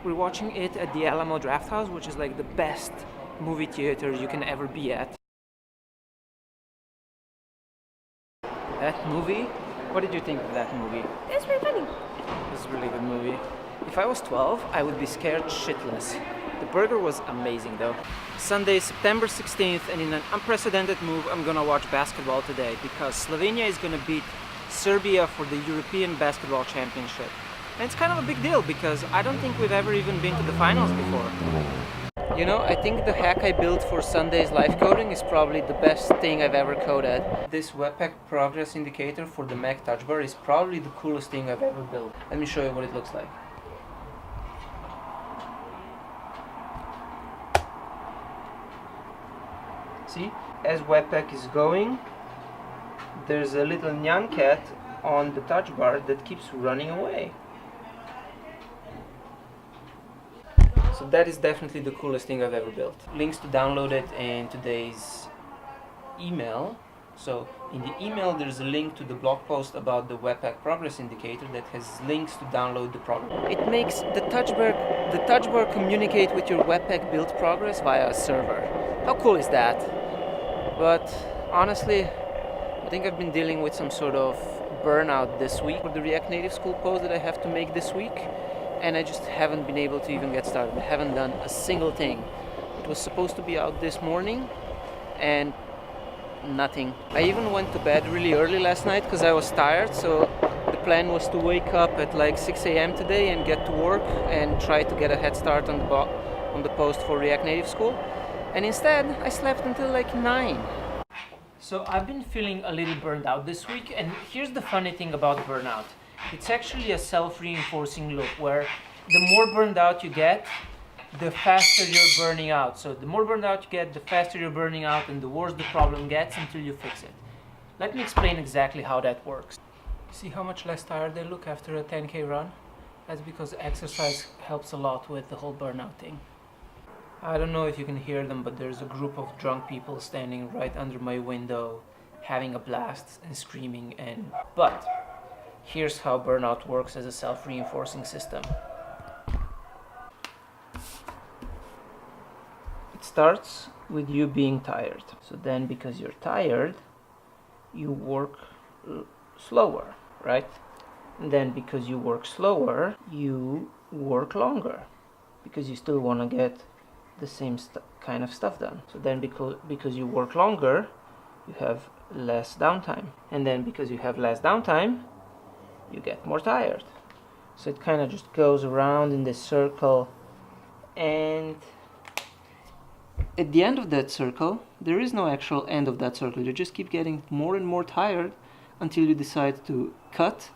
We're watching it at the Alamo Drafthouse, which is like the best movie theater you can ever be at. That movie? What did you think of that movie? It's pretty funny. It was a really good movie. If I was 12, I would be scared shitless. The burger was amazing though. Sunday, September 16th, and in an unprecedented move, I'm gonna watch basketball today because Slovenia is gonna beat Serbia for the European Basketball Championship. And it's kind of a big deal because I don't think we've ever even been to the finals before. You know, I think the hack I built for Sunday's live coding is probably the best thing I've ever coded. This Webpack progress indicator for the Mac Touch Bar is probably the coolest thing I've ever built. Let me show you what it looks like. See, as Webpack is going, there's a little nyan cat on the touch bar that keeps running away. So that is definitely the coolest thing I've ever built. Links to download it in today's email. So in the email there's a link to the blog post about the Webpack progress indicator that has links to download the program. It makes the touch bar communicate with your Webpack build progress via a server. How cool is that? But honestly, I think I've been dealing with some sort of burnout this week for the React Native School post that I have to make this week, and I just haven't been able to even get started. I haven't done a single thing. It was supposed to be out this morning and nothing. I even went to bed really early last night because I was tired, so the plan was to wake up at like 6 a.m. today and get to work and try to get a head start on the post for React Native School. And instead, I slept until like 9. So I've been feeling a little burned out this week, and here's the funny thing about burnout. It's actually a self-reinforcing loop where the more burned out you get, the faster you're burning out. So the more burned out you get, the faster you're burning out, and the worse the problem gets until you fix it. Let me explain exactly how that works. See how much less tired I look after a 10K run? That's because exercise helps a lot with the whole burnout thing. I don't know if you can hear them, but there's a group of drunk people standing right under my window, having a blast and screaming. But here's how burnout works as a self-reinforcing system. It starts with you being tired. So then, because you're tired, you work slower, right? And then because you work slower, you work longer because you still want to get the same kind of stuff done. So then because you work longer, you have less downtime. And then because you have less downtime, you get more tired. So it kind of just goes around in this circle, and at the end of that circle, there is no actual end of that circle. You just keep getting more and more tired until you decide to cut,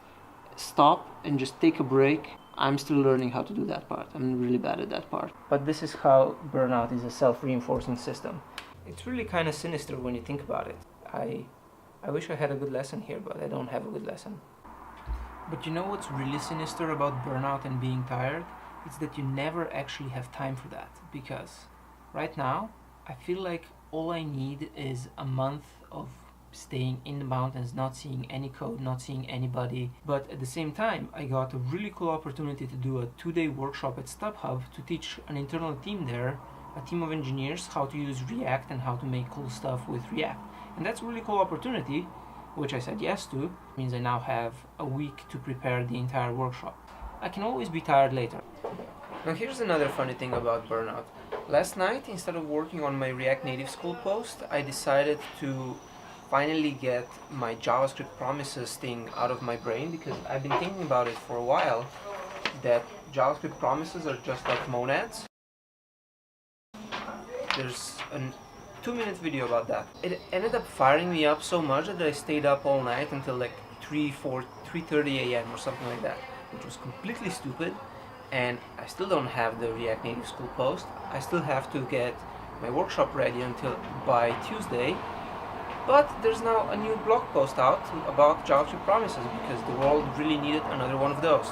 stop, and just take a break. I'm still learning how to do that part. I'm really bad at that part. But this is how burnout is a self-reinforcing system. It's really kind of sinister when you think about it. I wish I had a good lesson here, but I don't have a good lesson. But you know what's really sinister about burnout and being tired? It's that you never actually have time for that. Because right now, I feel like all I need is a month of staying in the mountains, not seeing any code, not seeing anybody. But at the same time, I got a really cool opportunity to do a 2-day workshop at StubHub to teach an internal team there, a team of engineers, how to use React and how to make cool stuff with React. And that's a really cool opportunity, which I said yes to. It means I now have a week to prepare the entire workshop. I can always be tired later. Now here's another funny thing about burnout. Last night, instead of working on my React Native School post, I decided to finally get my JavaScript promises thing out of my brain, because I've been thinking about it for a while, that JavaScript promises are just like monads. There's a 2-minute video about that. It ended up firing me up so much that I stayed up all night until like 3:30 a.m. or something like that, which was completely stupid. And I still don't have the React Native School post. I still have to get my workshop ready until by Tuesday. But there's now a new blog post out about JavaScript promises because the world really needed another one of those.